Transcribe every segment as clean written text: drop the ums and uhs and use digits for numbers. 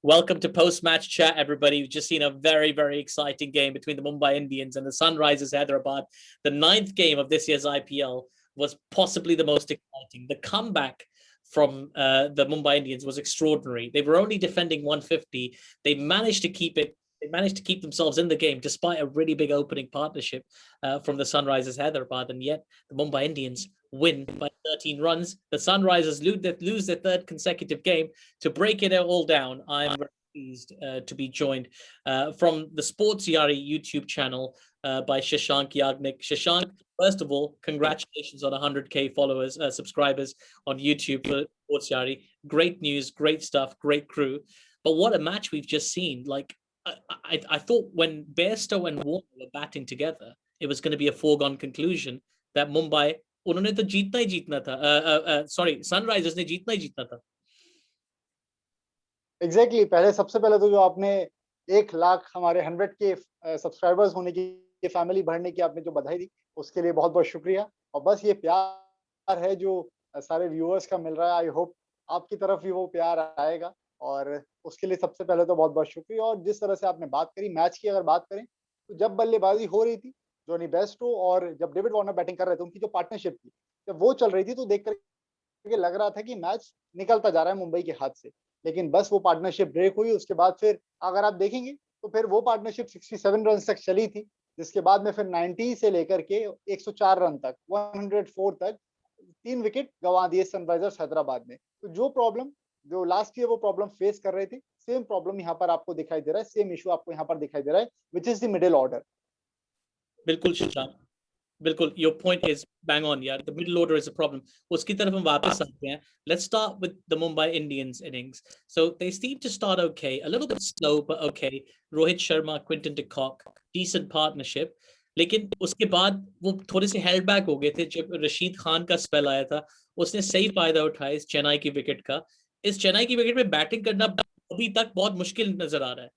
Welcome to post-match chat, everybody. We've just seen a very, very exciting game between the Mumbai Indians and the Sunrisers Hyderabad. The ninth game of this year's IPL was possibly the most exciting. The comeback from the Mumbai Indians was extraordinary. They were only defending 150. They managed to keep it. They managed to keep themselves in the game despite a really big opening partnership from the Sunrisers Hyderabad, and yet the Mumbai Indians win by 13 runs. The Sunrisers lose their third consecutive game. To break it all down, I'm very pleased to be joined from the Sports Yari YouTube channel by Shashank Yagnik. Shashank, first of all, congratulations on 100K followers, subscribers on YouTube for Sports Yari. Great news, great stuff, great crew. But what a match we've just seen. Like, I thought when Bairstow and Warner were batting together, it was going to be a foregone conclusion that Mumbai, उन्होंने तो जीतना ही जीतना था, sorry Sunrisers ने जीतना ही जीतना था. Exactly पहले सबसे पहले तो जो आपने 1 लाख हमारे 100K सब्सक्राइबर्स होने की फैमिली बढ़ने की आपने जो बधाई दी उसके लिए बहुत बहुत शुक्रिया. और बस ये प्यार है जो सारे व्यूअर्स का मिल रहा है. आई होप आपकी तरफ भी वो प्यार आएगा और उसके लिए सबसे पहले तो बहुत बहुत शुक्रिया. और जिस तरह से आपने बात करी मैच की, अगर बात करें तो जब बल्लेबाजी हो रही थी जॉनी बेस्टो और जब डेविड वार्नर बैटिंग कर रहे थे, उनकी जो पार्टनरशिप थी जब वो चल रही थी तो देख करके लग रहा था कि मैच निकलता जा रहा है मुंबई के हाथ से. लेकिन बस वो पार्टनरशिप ब्रेक हुई. उसके बाद फिर अगर आप देखेंगे तो फिर वो पार्टनरशिप 67 रन तक चली थी, जिसके बाद में फिर 90 से लेकर के 104 रन तक, 104 तक 3 विकेट गंवा दिए सनराइजर्स हैदराबाद ने. तो जो प्रॉब्लम जो लास्ट ईयर वो प्रॉब्लम फेस कर रहे थे, सेम प्रॉब्लम यहाँ पर आपको दिखाई दे रहा है, सेम इशू आपको यहाँ पर दिखाई दे रहा है, which is the middle order. बिल्कुल शशांक, बिल्कुल, your point is bang on यार. The middle order is a problem. उसकी तरफ हम वापस आते हैं. Let's start with the Mumbai Indians innings. So they seem to start okay, a little bit slow but okay. Rohit Sharma, Quinton de Kock, decent partnership. लेकिन उसके बाद वो थोड़े से हेल्ड बैक हो गए थे जब रशीद खान का स्पेल आया था. उसने सही फायदा उठाया इस चेन्नई की विकेट का. इस चेन्नई की विकेट पे बैटिंग करना अभी तक बहुत मुश्किल नजर आ रहा है.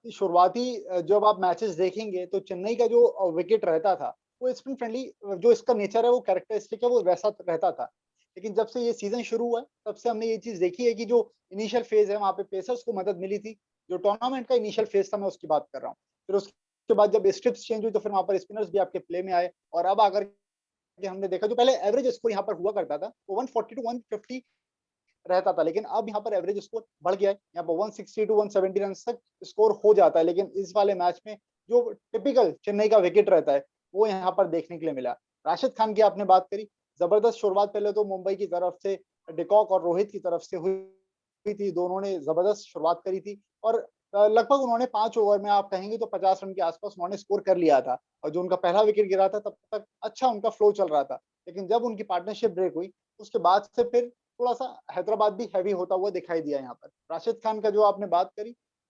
शुरुआती जब आप मैचेस देखेंगे तो चेन्नई का जो विकेट रहता था वो स्पिन फ्रेंडली, जो इसका नेचर है, वो कैरेक्टरिस्टिक है, वो वैसा रहता था. लेकिन जब से ये सीजन शुरू हुआ है तब से हमने ये चीज देखी है कि जो इनिशियल फेज है वहाँ पे पेसर्स को मदद मिली थी. जो टूर्नामेंट का इनिशियल फेज था मैं उसकी बात कर रहा हूँ. फिर उसके बाद जब स्ट्रिप्स चेंज हुई तो फिर वहाँ पर स्पिनर्स भी आपके प्ले में आए. और अब अगर हमने देखा जो पहले एवरेज स्कोर यहाँ पर हुआ करता था वो 140 टू 150 रहता था, लेकिन अब यहाँ पर एवरेज स्कोर बढ़ गया है. यहाँ पर 160 टू 170 रन तक स्कोर हो जाता है. लेकिन इस वाले मैच में जो टिपिकल चेन्नई का विकेट रहता है वो यहाँ पर देखने के लिए मिला. राशिद खान की आपने बात करी, जबरदस्त शुरुआत पहले तो मुंबई की तरफ से डिकॉक और रोहित की तरफ से हुई थी. दोनों ने जबरदस्त शुरुआत करी थी और लगभग उन्होंने 5 ओवर में आप कहेंगे तो 50 रन के आसपास उन्होंने स्कोर कर लिया था. और जो उनका पहला विकेट गिरा था तब तक अच्छा उनका फ्लो चल रहा था. लेकिन जब उनकी पार्टनरशिप ब्रेक हुई उसके बाद से फिर थोड़ा सा हैदराबाद भी हैवी होता हुआ दिखाई दिया. यहाँ पर राशिद खान का जो आपने बात करी,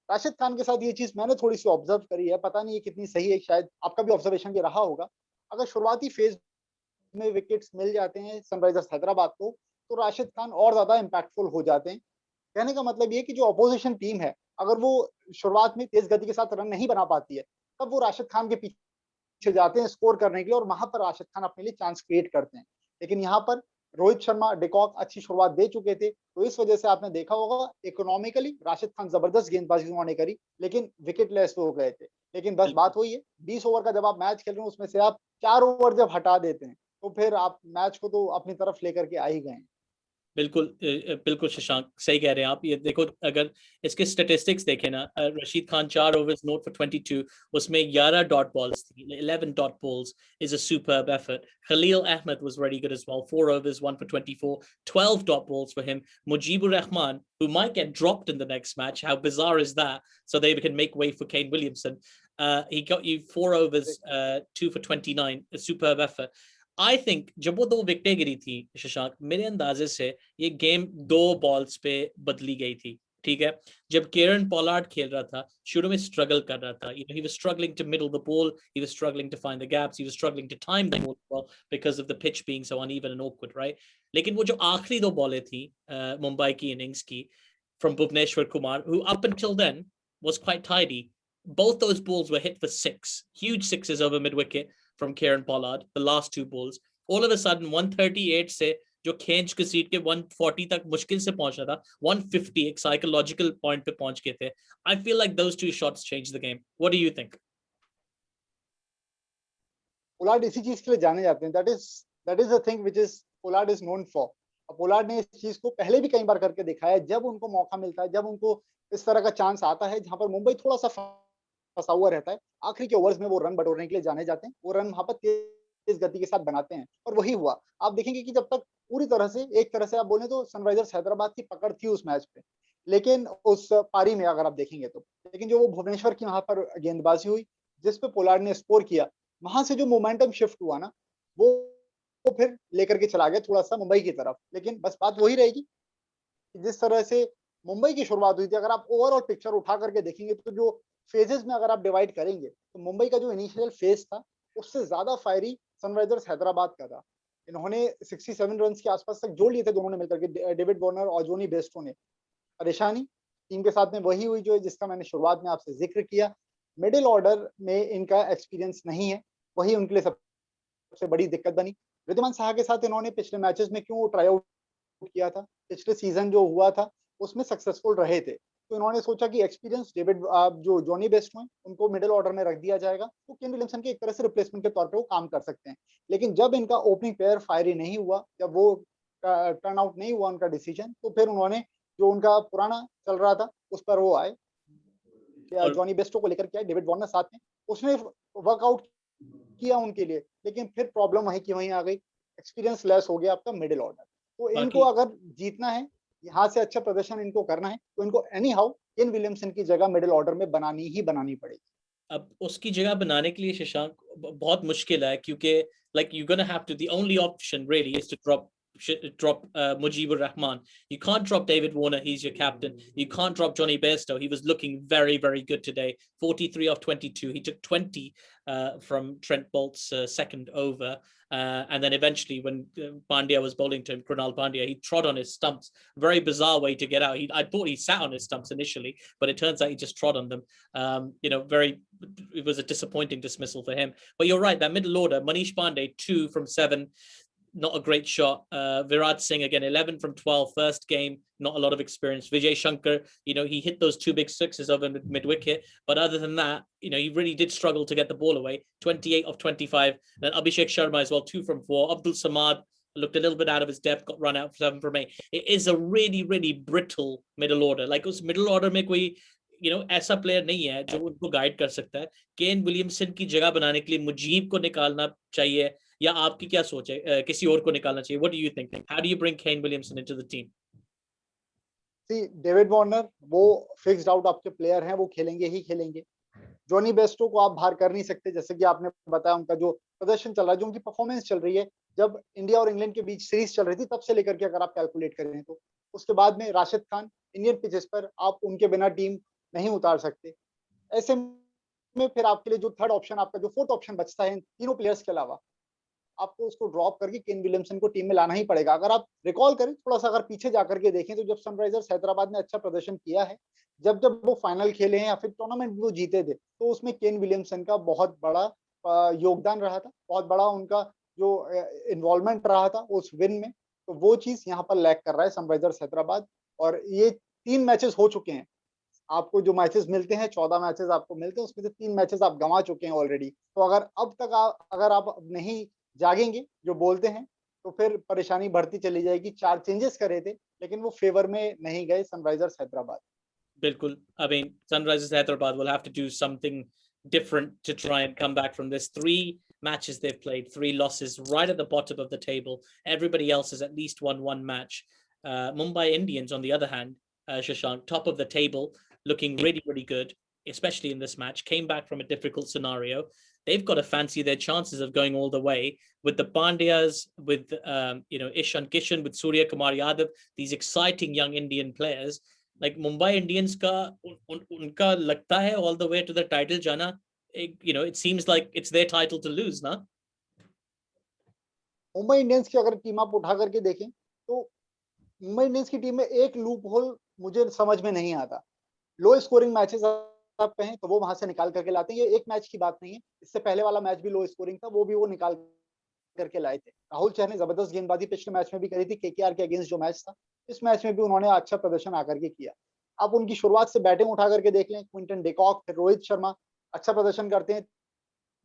राशिद खान के साथ ये चीज मैंने थोड़ी सी ऑब्जर्व करी है, पता नहीं ये कितनी सही है, शायद आपका भी ऑब्जर्वेशन ये रहा होगा. अगर शुरुआती फेज में विकेट्स मिल जाते हैं सनराइजर्स हैदराबाद को तो राशिद खान और ज्यादा इंपैक्टफुल हो जाते हैं. कहने का मतलब ये कि जो अपोजिशन टीम है अगर वो शुरुआत में तेज गति के साथ रन नहीं बना पाती है तब वो राशिद खान के पीछे जाते हैं स्कोर करने के लिए और वहां पर राशिद खान अपने लिए चांस क्रिएट करते हैं. लेकिन यहाँ पर रोहित शर्मा, डिकॉक अच्छी शुरुआत दे चुके थे तो इस वजह से आपने देखा होगा इकोनॉमिकली राशिद खान जबरदस्त गेंदबाजी उन्होंने करी लेकिन विकेट लेस हो गए थे. लेकिन बस बात वही है, 20 ओवर का जब आप मैच खेल रहे हो उसमें से आप 4 ओवर जब हटा देते हैं तो फिर आप मैच को तो अपनी तरफ लेकर के आ ही गए. बिल्कुल बिल्कुल शशांक, सही कह रहे हैं आप. ये देखो, अगर इसके स्टेटिस्टिक्स देखें ना, Rashid Khan 4 overs nought for 22, उसमें 11 डॉट बॉल्स थी, 11 dot balls is a superb effort. Khaleel Ahmed was very good as well, 4 overs 1 for 24, 12 dot balls for him. Mujibur Rahman, who might get dropped in the next match, how bizarre is that, so they can make way for Kane Williamson. He got you 4 overs 2 for 29, a superb effort. I think जब वो 2 विकेटें गिरी थी शशांक, मेरे अंदाजे से ये game 2 balls पे बदली गई थी. ठीक है, जब केरन पोलार्ड खेल रहा था शुरू में स्ट्रगल कर रहा था. He was struggling to middle the ball, he was struggling to find the gaps, he was struggling to time the ball because of the pitch being so uneven and awkward, right. लेकिन वो जो आखिरी 2 बॉलें थी मुंबई की innings की from Bhuvneshwar Kumar, who up until then was quite tidy, both those balls were hit for 6, huge sixes over mid wicket from Kieran Pollard, the last 2 balls. All of a sudden 138 से जो खेंच घसीट के 140 तक मुश्किल से पहुंचना था, 150 एक साइकोलॉजिकल पॉइंट पे पहुंच गए थे. I feel like those two shots changed the game. What do you think? Pollard इसी चीज के लिए जाने जाते हैं. That is the thing which is Pollard is known for. Pollard ने इस चीज को पहले भी कई बार करके दिखाया है. जब उनको मौका मिलता है, जब उनको इस तरह का चांस आता है जहां पर मुंबई थोड़ा सा फंसा हुआ रहता है, आखिरी के ओवर्स में वो रन बटोरने के लिए जाने जाते हैं. वो रन वहां पर तेज गति के साथ बनाते हैं और वही हुआ. आप देखेंगे कि जब तक पूरी तरह से, एक तरह से आप बोले तो सनराइजर्स हैदराबाद की पकड़ थी उस मैच पे, लेकिन उस पारी में अगर आप देखेंगे तो, लेकिन जो वो भुवनेश्वर की वहां पर गेंदबाजी हुई जिस पे पोलार्ड ने स्कोर किया, वहां से जो मोमेंटम शिफ्ट हुआ ना, वो फिर लेकर के चला गया थोड़ा सा मुंबई की तरफ. लेकिन बस बात वही रहेगी कि जिस तरह से मुंबई की शुरुआत हुई थी, अगर आप ओवरऑल पिक्चर उठा करके देखेंगे तो जो फेजेस में अगर आप डिवाइड करेंगे तो मुंबई का जो इनिशियल फेज था उससे ज्यादा फायरी सनराइजर्स हैदराबाद का था. इन्होंने 67 रन के आसपास तक जोड़ लिए थे दोनों ने मिलकर के, डेविड वार्नर और जोनी बेस्टो ने. परेशानी टीम के साथ में वही हुई जो जिसका मैंने शुरुआत में आपसे जिक्र किया. मिडिल ऑर्डर में इनका एक्सपीरियंस नहीं है, वही उनके लिए सबसे बड़ी दिक्कत बनी. रिद्धिमान साहा के साथ इन्होंने पिछले मैचेस में क्यों ट्राई आउट किया था, पिछले सीजन जो हुआ था उसमें सक्सेसफुल रहे थे, तो इन्होंने सोचा कि एक्सपीरियंस डेविड जो जॉनी बेस्ट हुए उनको मिडिल ऑर्डर में रख दिया जाएगा, तो केन विलियमसन के एक तरह से रिप्लेसमेंट के तौर पे वो काम कर सकते हैं. लेकिन जब इनका ओपनिंग पेयर फायरी नहीं हुआ, जब वो टर्न आउट नहीं हुआ उनका डिसीजन, तो फिर उन्होंने जो उनका पुराना चल रहा था उस पर वो आए, और जॉनी बेस्टो को लेकर के आए, डेविड वार्नर साथ में, उसने वर्कआउट किया उनके लिए. लेकिन फिर प्रॉब्लम वहीं की वहीं आ गई, एक्सपीरियंस लेस हो गया आपका मिडिल ऑर्डर. तो इनको बाकी अगर जीतना है, यहाँ से अच्छा प्रदर्शन इनको करना है, तो इनको एनी हाउ केन विलियमसन की जगह मिडिल ऑर्डर में बनानी ही बनानी पड़ेगी. अब उसकी जगह बनाने के लिए शशांक बहुत मुश्किल है, क्योंकि like you're gonna have to, the only option really is to drop Mujibur Rahman. You can't drop David Warner, he's your captain. You can't drop Johnny Bairstow. He was looking very, very good today. 43 off 22. He took 20 from Trent Bolt's second over. And then eventually when Pandya was bowling to him, Krunal Pandya, he trod on his stumps. Very bizarre way to get out. I thought he sat on his stumps initially, but it turns out he just trod on them. It was a disappointing dismissal for him. But you're right, that middle order, Manish Pandey, 2 from 7, not a great shot. Virat Singh, again, 11 from 12, first game, not a lot of experience. Vijay Shankar, he hit those 2 big sixes over mid-wicket. But other than that, he really did struggle to get the ball away. 28 of 25. Then Abhishek Sharma as well, 2 from 4. Abdul Samad looked a little bit out of his depth, got run out 7 from 8. It is a really, really brittle middle order. Like उस middle order में कोई ऐसा player नहीं है जो उनको guide कर सकता है. केन विलियमसन की जगह बनाने के लिए मुजीब को निकालना चाहिए, या आपकी क्या सोच है, किसी और को निकालना चाहिए? What do you think? How do you bring Kane Williamson into the team? David Warner वो फिक्स्ड आउट आपके प्लेयर हैं, वो खेलेंगे ही खेलेंगे. जॉनी बेस्टो को आप बाहर कर नहीं सकते, जैसे कि आपने बताया उनका जो प्रदर्शन चल रहा है, जो उनकी परफॉर्मेंस चल रही है, जब इंडिया और इंग्लैंड के बीच सीरीज चल रही थी तब से लेकर के अगर आप कैलकुलेट करें तो उसके बाद में राशिद खान, इंडियन पिचेस पर आप उनके बिना टीम नहीं उतार सकते. ऐसे में फिर आपके लिए जो थर्ड ऑप्शन, आपका जो फोर्थ ऑप्शन बचता है इन तीनों प्लेयर्स के अलावा, आपको उसको ड्रॉप करके केन विलियमसन को टीम में लाना ही पड़ेगा. अगर आप रिकॉल करें थोड़ा सा, अगर पीछे जाकर के देखें तो जब सनराइजर्स हैदराबाद ने अच्छा प्रदर्शन किया है, जब जब वो फाइनल खेले हैं या फिर टूर्नामेंट वो जीते थे, तो उसमें केन विलियमसन का बहुत बड़ा योगदान रहा था, बहुत बड़ा उनका जो इन्वॉल्वमेंट रहा था उस विन में. तो वो चीज यहाँ पर लैक कर रहा है सनराइजर्स हैदराबाद. और ये 3 मैचेस हो चुके हैं, आपको जो मैचेस मिलते हैं 14 मैचेस आपको मिलते हैं, उसमें से 3 मैचेस आप गंवा चुके हैं ऑलरेडी. तो अगर अब तक अगर आप नहीं जागेंगे जो बोलते हैं, तो फिर परेशानी बढ़ती चली जाएगी. 4 चेंजेस करे थे लेकिन वो फेवर में नहीं गए Sunrisers Hyderabad. Bilkul. I mean, Sunrisers Hyderabad will have to do something different to try and come back from this. 3 matches they've played, 3 losses, right at the bottom of the table. Everybody else has at least won 1 match. Mumbai Indians, on the other hand, Shashank, top of the table, looking really, really good, especially in this match. Came back from a difficult scenario. They've got to fancy their chances of going all the way with the Pandyas, with Ishan Kishan, with Surya Kumar Yadav, these exciting young Indian players. Like Mumbai Indians का उनका लगता है all the way to the title जाना, it seems like it's their title to lose, ना? Mumbai Indians की अगर team आप उठा करके देखें तो मुंबई इंडियंस की टीम में एक लूप होल मुझे समझ में नहीं आता. लो स्कोरिंग मैचेस आप कहें तो वो वहां से निकाल करके लाते हैं. ये एक मैच की बात नहीं है, इससे पहले वाला मैच भी लो स्कोरिंग था, वो भी वो निकाल करके लाए थे। राहुल चहर ने जबरदस्त गेंदबाजी पिछले मैच में भी करी थी, केकेआर के अगेंस्ट जो मैच था, इस मैच में भी उन्होंने अच्छा प्रदर्शन आकर के किया। आप उनकी शुरुआत से बैटिंग उठा करके देख लें, क्विंटन डिकॉक, फिर रोहित शर्मा अच्छा प्रदर्शन करते हैं,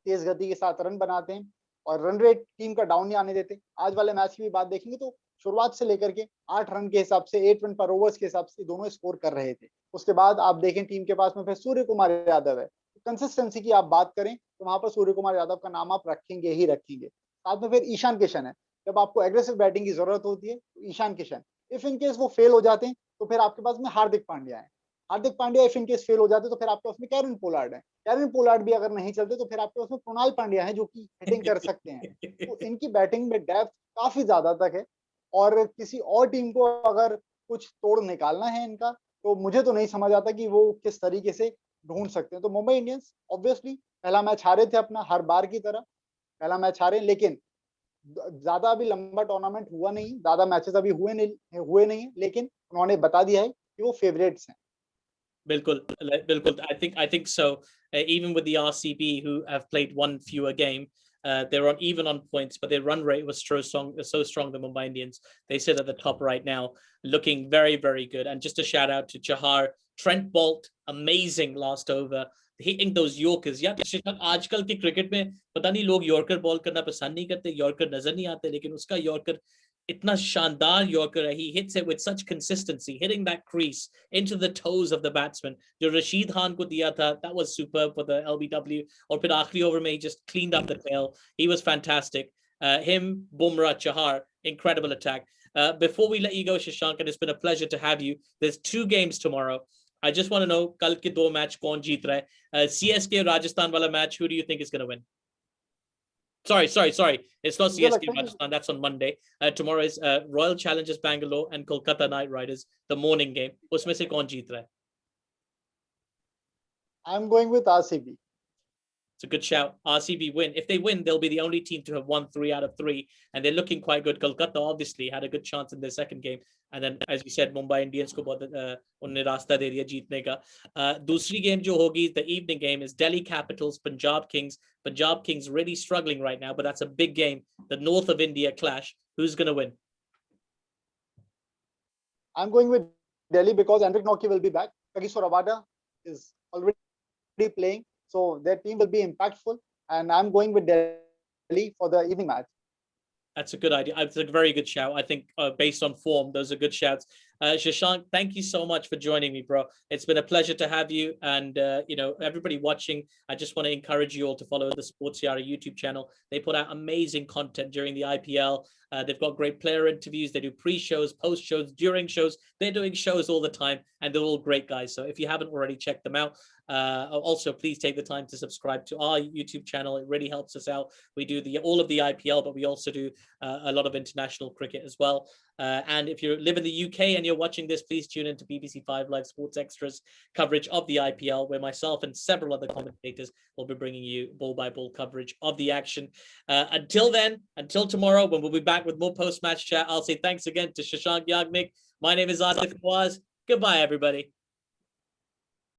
तेज गति के साथ रन बनाते हैं और रन रेट टीम का डाउन नहीं आने देते। आज वाले मैच की भी बात देखेंगे तो शुरुआत से लेकर के 8 रन के हिसाब से, 8 रन पर ओवर्स के हिसाब से दोनों स्कोर कर रहे थे। उसके बाद आप देखें टीम के पास में फिर सूर्य कुमार यादव है। कंसिस्टेंसी की आप बात करें तो वहां पर सूर्य कुमार यादव का नाम आप रखेंगे ही रखेंगे। साथ में फिर ईशान किशन है। जब आपको एग्रेसिव बैटिंग की जरूरत होती है तो Ishan Kishan, if in case वो फेल हो जाते हैं तो फिर आपके पास में हार्दिक पांड्या है। Hardik Pandya if in case fail हो जाते तो फिर आपके पास में कैरन पोलार्ड है। कैरन पोलार्ड भी अगर नहीं चलते तो फिर आपके पास में कृणाल पांड्या है जो कि हिटिंग कर सकते हैं। तो इनकी बैटिंग में डेप्थ काफी ज्यादा तक है और किसी और टीम को अगर कुछ तोड़ निकालना है इनका तो मुझे तो नहीं समझ आता कि वो किस तरीके से ढूंढ सकते हैं। तो मुंबई इंडियंस ऑब्वियसली पहला मैच हारे थे अपना, हर बार की तरह पहला मैच हारे, लेकिन ज्यादा अभी लंबा टूर्नामेंट हुआ नहीं, ज्यादा मैचेस अभी हुए नहीं, लेकिन उन्होंने बता दिया है कि वो फेवरेट्स हैं। Bilkul, Bilkul. I think so. Even with the RCB, who have played one fewer game, they're even on points, but their run rate was so strong. The Mumbai Indians, they sit at the top right now, looking very, very good. And just a shout out to Chahar, Trent Bolt, amazing last over, hitting those Yorkers. Yeah, आजकल के cricket में पता नहीं लोग yorker ball करना पसंद नहीं करते, यॉर्कर नजर नहीं आते, लेकिन उसका यॉर्कर इतना शानदार यॉर्कर है. He hits it with such consistency, hitting that crease into the toes of the batsman. जो रशीद खान को दिया था, that was superb for the LBW. और फिर आखिरी ओवर में he just cleaned up the tail. He was fantastic. Him, Bumrah, Chahar, incredible attack. Before we let you go, Shashank, and it's been a pleasure to have you. There's 2 games tomorrow. I just want to know कल के 2 match कौन जीत रहा है? CSK Rajasthan वाला match, who do you think is going to win? Sorry. It's not CSK Rajasthan. That's on Monday. Tomorrow is Royal Challengers Bangalore and Kolkata Knight Riders, the morning game. उसमें से कौन जीत रहा है? I'm going with RCB. It's a good shout. RCB win. If they win, they'll be the only team to have won 3 out of 3, and they're looking quite good. Kolkata obviously had a good chance in their second game, and then as you said, Mumbai Indians को बहुत उन्हें रास्ता दे दिया जीतने का. दूसरी game जो होगी, the evening game, is Delhi Capitals, Punjab Kings. Punjab Kings really struggling right now, but that's a big game. The north of India clash. Who's going to win? I'm going with Delhi because Enric Noki will be back. Kagiso Rabada is already playing, so their team will be impactful, and I'm going with Delhi for the evening match. That's a good idea. It's a very good shout. I think based on form, those are good shouts. Shashank, thank you so much for joining me, bro. It's been a pleasure to have you. And, everybody watching, I just want to encourage you all to follow the Sports Yara YouTube channel. They put out amazing content during the IPL. They've got great player interviews. They do pre-shows, post-shows, during shows. They're doing shows all the time, and they're all great guys. So if you haven't already checked them out, also please take the time to subscribe to our YouTube channel. It really helps us out. We do all of the IPL, but we also do a lot of international cricket as well. And if you live in the UK and you're watching this, please tune into BBC 5 Live Sports Extras coverage of the IPL, where myself and several other commentators will be bringing you ball-by-ball coverage of the action. Until then, until tomorrow, when we'll be back with more post-match chat, I'll say thanks again to Shashank Yagnik. My name is Atif Nawaz. Goodbye, everybody.